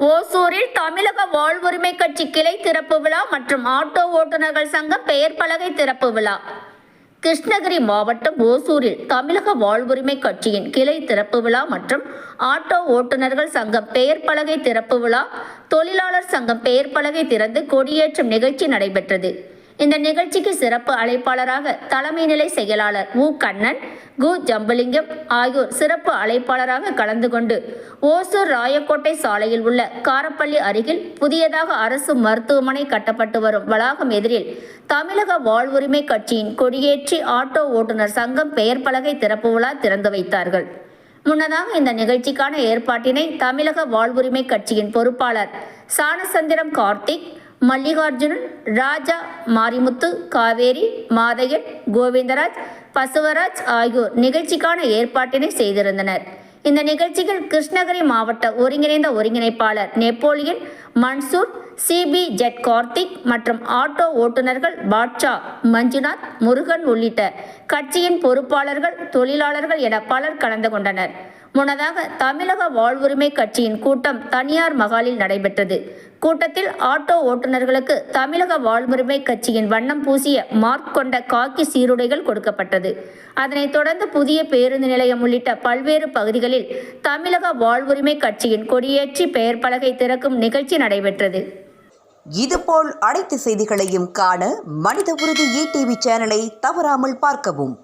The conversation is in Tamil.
ஓசூரில் தமிழக வாழ்வுரிமை கட்சி கிளை திறப்பு விழா மற்றும் ஆட்டோ ஓட்டுநர்கள் சங்கம் பெயர் பலகை திறப்பு விழா. கிருஷ்ணகிரி மாவட்டம் ஓசூரில் தமிழக வாழ்வுரிமை கட்சியின் கிளை திறப்பு விழா மற்றும் ஆட்டோ ஓட்டுநர்கள் சங்கம் பெயர் பலகை திறப்பு விழா, தொழிலாளர் சங்கம் பெயர் பலகை திறந்து கொடியேற்றும் நிகழ்ச்சி நடைபெற்றது. இந்த நிகழ்ச்சிக்கு சிறப்பு அழைப்பாளராக தலைமை நிலை செயலாளர் உ. கண்ணன், கு. ஜம்புலிங்கம் ஆகியோர் சிறப்பு அழைப்பாளராக கலந்து கொண்டு ஓசூர் ராயக்கோட்டை சாலையில் உள்ள காரப்பள்ளி அருகில் புதியதாக அரசு மருத்துவமனை கட்டப்பட்டு வரும் வளாகம் எதிரில் தமிழக வாழ்வுரிமை கட்சியின் கொடியேற்றி ஆட்டோ ஓட்டுநர் சங்கம் பெயர் பலகை திறப்பு விழா திறந்து வைத்தார்கள். முன்னதாக இந்த நிகழ்ச்சிக்கான ஏற்பாட்டினை தமிழக வாழ்வுரிமை கட்சியின் பொறுப்பாளர் சானசந்திரம் கார்த்திக், மல்லிகார்ஜுனன், ராஜா, மாரிமுத்து, காவேரி, மாதையன், கோவிந்தராஜ், பசுவராஜ் ஆகியோர் நிகழ்ச்சிக்கான ஏற்பாட்டினை செய்திருந்தனர். இந்த நிகழ்ச்சியில் கிருஷ்ணகிரி மாவட்ட ஒருங்கிணைந்த ஒருங்கிணைப்பாளர் நெப்போலியன், மன்சூர், CB-ஜெட் கார்த்திக் மற்றும் ஆட்டோ ஓட்டுநர்கள் பாட்ஷா, மஞ்சுநாத், முருகன் உள்ளிட்ட கட்சியின் பொறுப்பாளர்கள், தொழிலாளர்கள் என பலர் கலந்து கொண்டனர். முன்னதாக தமிழக வாழ்வுரிமை கட்சியின் கூட்டம் தனியார் மகாலில் நடைபெற்றது. கூட்டத்தில் ஆட்டோ ஓட்டுநர்களுக்கு தமிழக வாழ்வுரிமை கட்சியின் வண்ணம் பூசிய மார்க் கொண்ட காக்கி சீருடைகள் கொடுக்கப்பட்டது. அதனைத் தொடர்ந்து புதிய பேருந்து நிலையம் உள்ளிட்ட பல்வேறு பகுதிகளில் தமிழக வாழ்வுரிமை கட்சியின் கொடியேற்றி பெயர் பலகை திறக்கும் நிகழ்ச்சி நடைபெற்றது. இதுபோல் அனைத்து செய்திகளையும் காண மனித உறுதி ETV சேனலை தவறாமல் பார்க்கவும்.